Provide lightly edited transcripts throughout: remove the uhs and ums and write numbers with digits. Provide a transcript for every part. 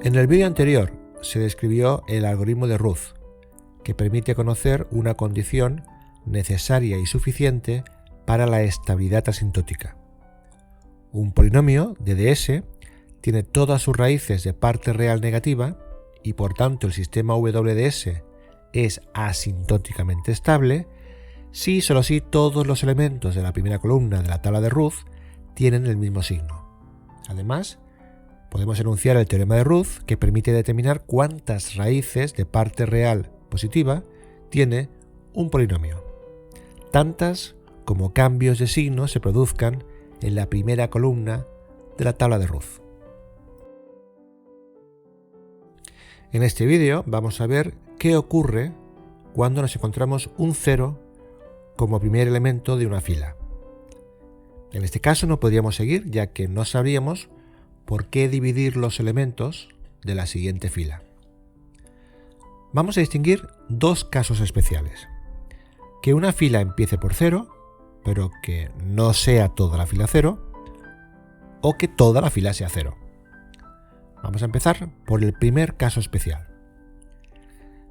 En el vídeo anterior se describió el algoritmo de Ruth, que permite conocer una condición necesaria y suficiente para la estabilidad asintótica. Un polinomio de ds tiene todas sus raíces de parte real negativa y por tanto el sistema WDS es asintóticamente estable si y solo si todos los elementos de la primera columna de la tabla de Ruth tienen el mismo signo. Además, podemos enunciar el teorema de Ruth, que permite determinar cuántas raíces de parte real positiva tiene un polinomio, tantas como cambios de signo se produzcan en la primera columna de la tabla de Ruth. En este vídeo vamos a ver qué ocurre cuando nos encontramos un 0 como primer elemento de una fila. En este caso no podríamos seguir, ya que no sabríamos por qué dividir los elementos de la siguiente fila. Vamos a distinguir dos casos especiales: que una fila empiece por 0, pero que no sea toda la fila 0, o que toda la fila sea 0. Vamos a empezar por el primer caso especial.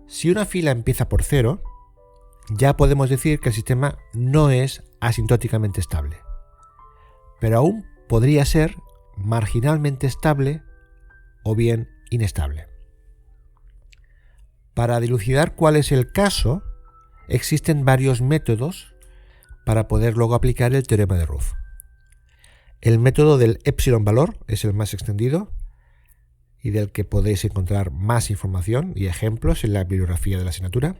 Si una fila empieza por 0, ya podemos decir que el sistema no es asintóticamente estable, pero aún podría ser marginalmente estable o bien inestable. Para dilucidar cuál es el caso, existen varios métodos para poder luego aplicar el teorema de Ruth. El método del epsilon valor es el más extendido y del que podéis encontrar más información y ejemplos en la bibliografía de la asignatura.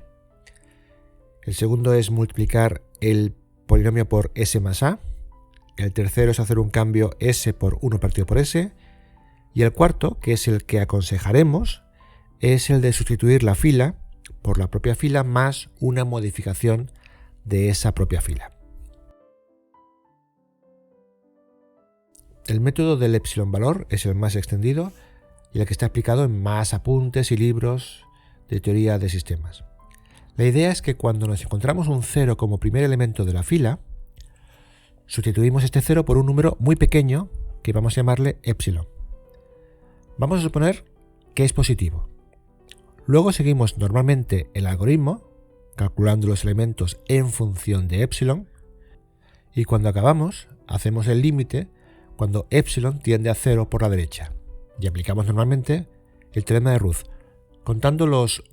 El segundo es multiplicar el polinomio por s más a. El tercero es hacer un cambio s por 1 partido por s. Y el cuarto, que es el que aconsejaremos, es el de sustituir la fila por la propia fila más una modificación de esa propia fila. El método del epsilon valor es el más extendido y el que está explicado en más apuntes y libros de teoría de sistemas. La idea es que cuando nos encontramos un 0 como primer elemento de la fila, sustituimos este 0 por un número muy pequeño que vamos a llamarle epsilon. Vamos a suponer que es positivo. Luego seguimos normalmente el algoritmo, calculando los elementos en función de epsilon, y cuando acabamos, hacemos el límite cuando epsilon tiende a 0 por la derecha, y aplicamos normalmente el teorema de Ruth, contando los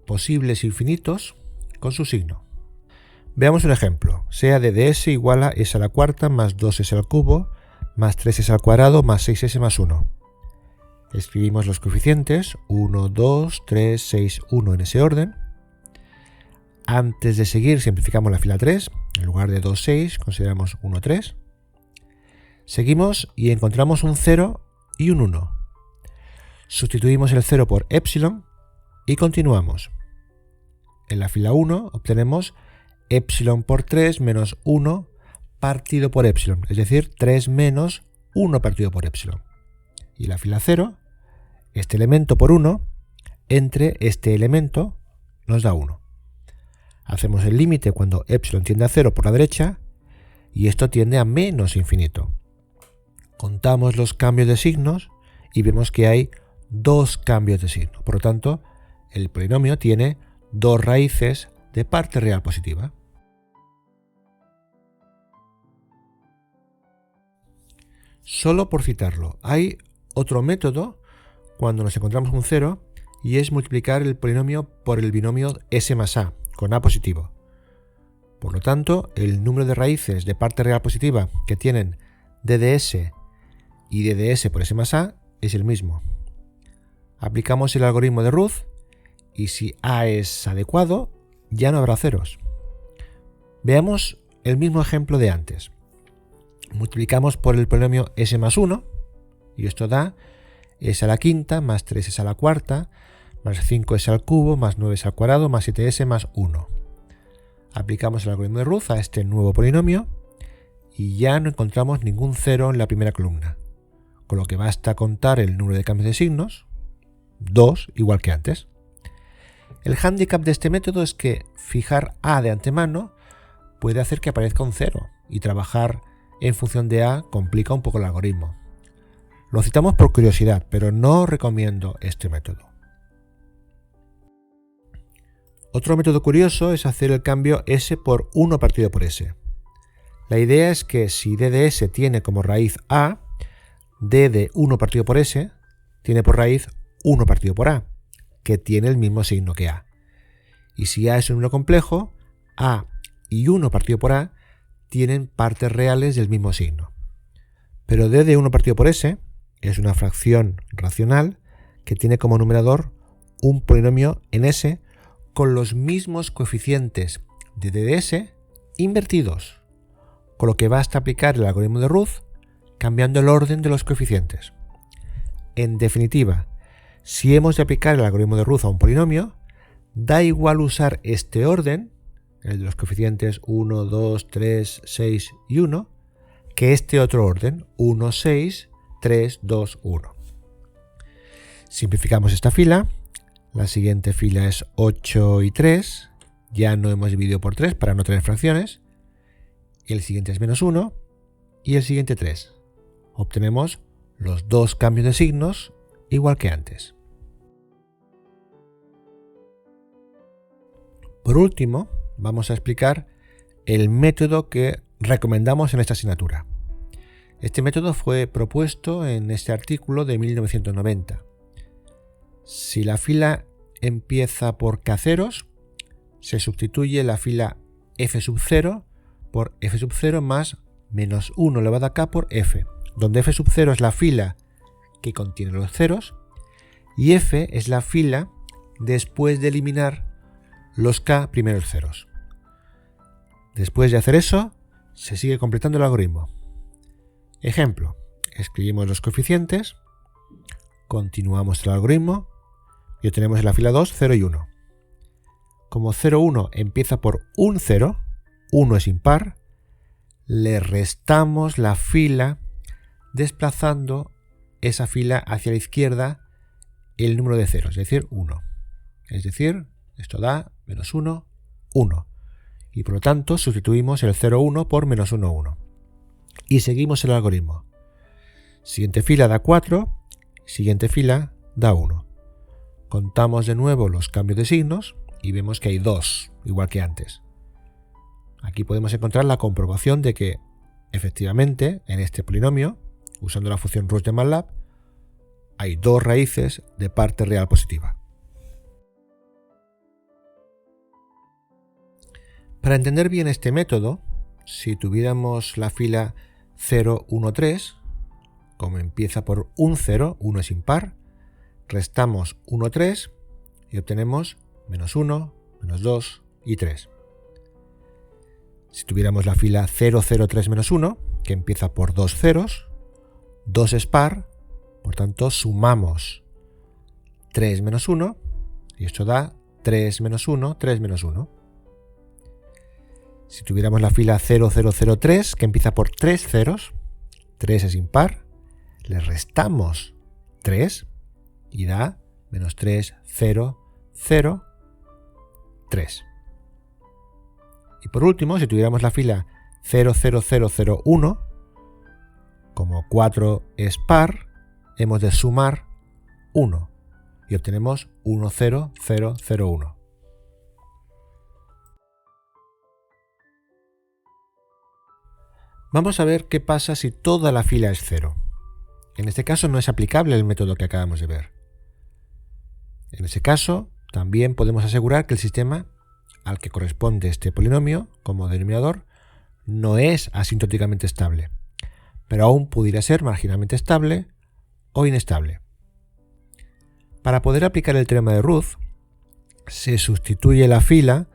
posibles infinitos con su signo. Veamos un ejemplo. Sea de ds igual a s a la cuarta más 2s al cubo más 3s al cuadrado más 6s más 1. Escribimos los coeficientes 1, 2, 3, 6, 1 en ese orden. Antes de seguir simplificamos la fila 3. En lugar de 2, 6 consideramos 1, 3. Seguimos y encontramos un 0 y un 1. Sustituimos el 0 por epsilon y continuamos. En la fila 1 obtenemos epsilon por 3 menos 1 partido por epsilon, es decir, 3 menos 1 partido por epsilon. Y en la fila 0, este elemento por 1 entre este elemento nos da 1. Hacemos el límite cuando epsilon tiende a 0 por la derecha y esto tiende a menos infinito. Contamos los cambios de signos y vemos que hay dos cambios de signo. Por lo tanto, el polinomio tiene dos raíces de parte real positiva. Solo por citarlo, hay otro método cuando nos encontramos un 0 y es multiplicar el polinomio por el binomio s más a, con a positivo. Por lo tanto, el número de raíces de parte real positiva que tienen dds y dds por s más a es el mismo. Aplicamos el algoritmo de Ruth y si a es adecuado, ya no habrá ceros. Veamos el mismo ejemplo de antes. Multiplicamos por el polinomio s más 1 y esto da s a la quinta más 3s a la cuarta más 5s al cubo más 9s al cuadrado más 7s más 1. Aplicamos el algoritmo de Ruth a este nuevo polinomio y ya no encontramos ningún 0 en la primera columna, con lo que basta contar el número de cambios de signos, 2 igual que antes. El hándicap de este método es que fijar a de antemano puede hacer que aparezca un 0 y trabajar en función de a complica un poco el algoritmo. Lo citamos por curiosidad, pero no recomiendo este método. Otro método curioso es hacer el cambio s por 1 partido por s. La idea es que si d de s tiene como raíz a, d de 1 partido por s tiene por raíz 1 partido por a, que tiene el mismo signo que a. Y si a es un número complejo, a y 1 partido por a tienen partes reales del mismo signo. Pero d de 1 partido por s es una fracción racional que tiene como numerador un polinomio en s con los mismos coeficientes de d de s invertidos, con lo que basta aplicar el algoritmo de Ruth cambiando el orden de los coeficientes. En definitiva, si hemos de aplicar el algoritmo de Ruth a un polinomio, da igual usar este orden, el de los coeficientes 1, 2, 3, 6 y 1, que este otro orden, 1, 6, 3, 2, 1. Simplificamos esta fila. La siguiente fila es 8 y 3. Ya no hemos dividido por 3 para no tener fracciones. El siguiente es menos 1 y el siguiente 3. Obtenemos los dos cambios de signos igual que antes. Por último, vamos a explicar el método que recomendamos en esta asignatura. Este método fue propuesto en este artículo de 1990. Si la fila empieza por k ceros, se sustituye la fila f sub 0 por f sub 0 más menos 1 elevado a k por f, donde f sub 0 es la fila que contiene los ceros y f es la fila después de eliminar los k primeros ceros. Después de hacer eso, se sigue completando el algoritmo. Ejemplo, escribimos los coeficientes, continuamos el algoritmo y obtenemos en la fila 2, 0 y 1. Como 0, 1 empieza por un 0, 1 es impar, le restamos la fila desplazando esa fila hacia la izquierda el número de ceros, es decir, 1. Es decir, esto da menos 1, 1. Y por lo tanto sustituimos el 0, 1 por menos 1, 1. Y seguimos el algoritmo. Siguiente fila da 4, siguiente fila da 1. Contamos de nuevo los cambios de signos y vemos que hay 2, igual que antes. Aquí podemos encontrar la comprobación de que, efectivamente, en este polinomio, usando la función Ruth de MATLAB, hay 2 raíces de parte real positiva. Para entender bien este método, si tuviéramos la fila 0, 1, 3, como empieza por un 0, 1 es impar, restamos 1, 3 y obtenemos menos 1, menos 2 y 3. Si tuviéramos la fila 0, 0, 3, menos 1, que empieza por 2 ceros, 2 es par, por tanto sumamos 3 menos 1 y esto da 3 menos 1, 3 menos 1. Si tuviéramos la fila 0, 0, 0, 3, que empieza por 3 ceros, 3 es impar, le restamos 3 y da menos 3, 0, 0, 3. Y por último, si tuviéramos la fila 0, 0, 0, 0, 1, como 4 es par, hemos de sumar 1 y obtenemos 1, 0, 0, 0, 1. Vamos a ver qué pasa si toda la fila es 0. En este caso no es aplicable el método que acabamos de ver. En ese caso, también podemos asegurar que el sistema al que corresponde este polinomio como denominador no es asintóticamente estable, pero aún pudiera ser marginalmente estable o inestable. Para poder aplicar el teorema de Ruth, se sustituye la fila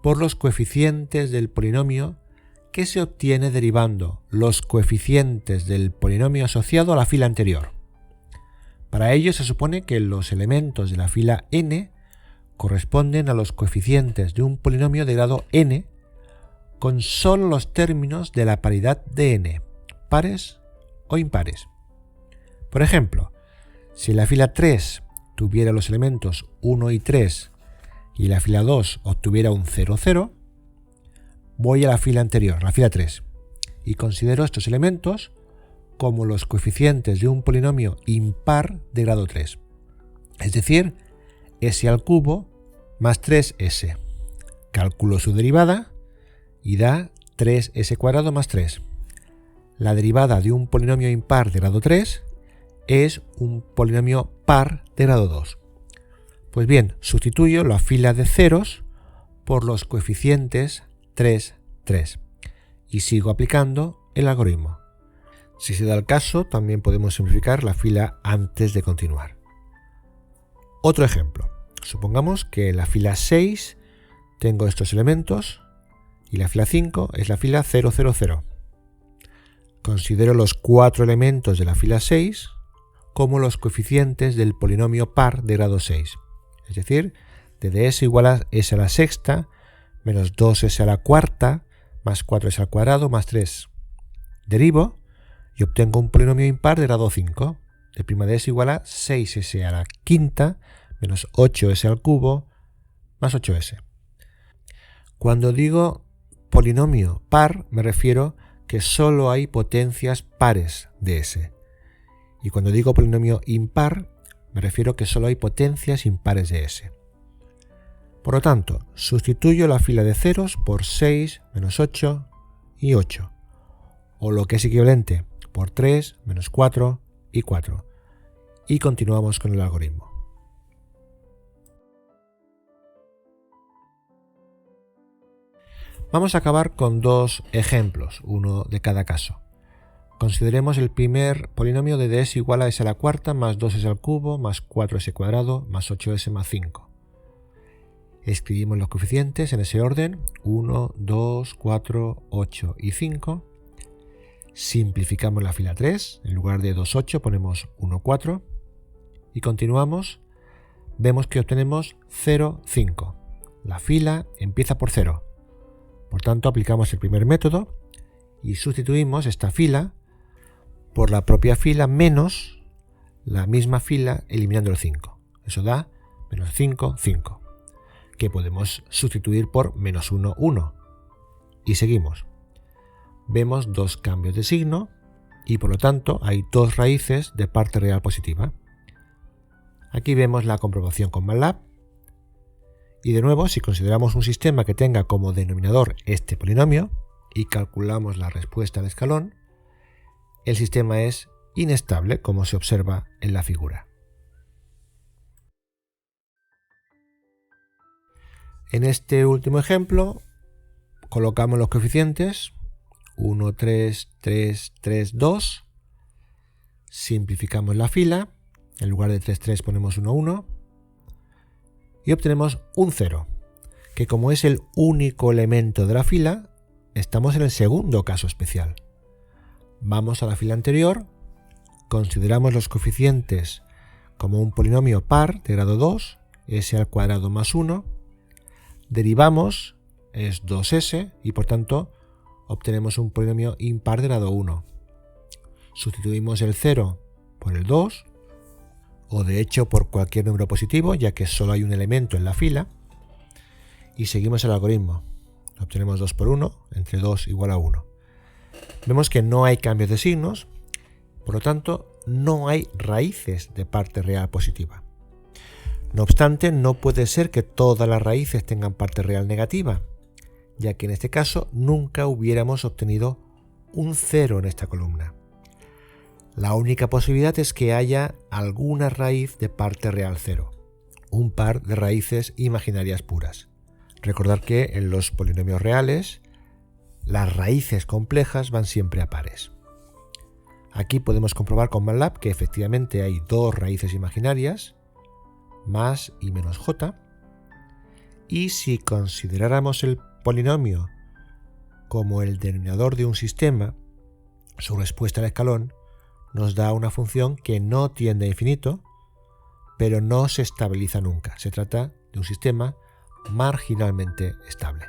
por los coeficientes del polinomio que se obtiene derivando los coeficientes del polinomio asociado a la fila anterior. Para ello se supone que los elementos de la fila n corresponden a los coeficientes de un polinomio de grado n con solo los términos de la paridad de n, pares o impares. Por ejemplo, si la fila 3 tuviera los elementos 1 y 3 y la fila 2 obtuviera un 0, 0, voy a la fila anterior, la fila 3, y considero estos elementos como los coeficientes de un polinomio impar de grado 3. Es decir, s al cubo más 3s. Calculo su derivada y da 3s cuadrado más 3. La derivada de un polinomio impar de grado 3 es un polinomio par de grado 2. Pues bien, sustituyo la fila de ceros por los coeficientes 3, 3 y sigo aplicando el algoritmo. Si se da el caso, también podemos simplificar la fila antes de continuar. Otro ejemplo. Supongamos que en la fila 6 tengo estos elementos y la fila 5 es la fila 0, 0, 0. Considero los 4 elementos de la fila 6 como los coeficientes del polinomio par de grado 6. Es decir, de ds igual a s a la sexta menos 2s a la cuarta más 4s al cuadrado más 3. Derivo y obtengo un polinomio impar de grado 5. De prima de s igual a 6s a la quinta menos 8s al cubo más 8s. Cuando digo polinomio par me refiero que solo hay potencias pares de s. Y cuando digo polinomio impar me refiero que solo hay potencias impares de s. Por lo tanto, sustituyo la fila de ceros por 6, menos 8 y 8. O lo que es equivalente, por 3, menos 4 y 4. Y continuamos con el algoritmo. Vamos a acabar con dos ejemplos, uno de cada caso. Consideremos el primer polinomio de ds igual a s a la cuarta más 2s al cubo más 4s cuadrado más 8s más 5. Escribimos los coeficientes en ese orden, 1, 2, 4, 8 y 5. Simplificamos la fila 3, en lugar de 2, 8 ponemos 1, 4. Y continuamos, vemos que obtenemos 0, 5. La fila empieza por 0. Por tanto, aplicamos el primer método y sustituimos esta fila por la propia fila menos la misma fila eliminando el 5. Eso da menos 5, 5. Que podemos sustituir por menos 1, 1. Y seguimos. Vemos dos cambios de signo y por lo tanto hay dos raíces de parte real positiva. Aquí vemos la comprobación con MATLAB. Y de nuevo, si consideramos un sistema que tenga como denominador este polinomio y calculamos la respuesta de escalón, el sistema es inestable, como se observa en la figura. En este último ejemplo, colocamos los coeficientes 1, 3, 3, 3, 2. Simplificamos la fila. En lugar de 3, 3 ponemos 1, 1. Y obtenemos un 0, que como es el único elemento de la fila, estamos en el segundo caso especial. Vamos a la fila anterior, consideramos los coeficientes como un polinomio par de grado 2, s al cuadrado más 1. Derivamos, es 2s, y por tanto obtenemos un polinomio impar de grado 1. Sustituimos el 0 por el 2, o de hecho por cualquier número positivo, ya que solo hay un elemento en la fila, y seguimos el algoritmo. Obtenemos 2 por 1, entre 2 igual a 1. Vemos que no hay cambios de signos, por lo tanto no hay raíces de parte real positiva. No obstante, no puede ser que todas las raíces tengan parte real negativa, ya que en este caso nunca hubiéramos obtenido un 0 en esta columna. La única posibilidad es que haya alguna raíz de parte real 0, un par de raíces imaginarias puras. Recordad que en los polinomios reales las raíces complejas van siempre a pares. Aquí podemos comprobar con MATLAB que efectivamente hay dos raíces imaginarias, más y menos j, y si consideráramos el polinomio como el denominador de un sistema, su respuesta al escalón nos da una función que no tiende a infinito, pero no se estabiliza nunca. Se trata de un sistema marginalmente estable.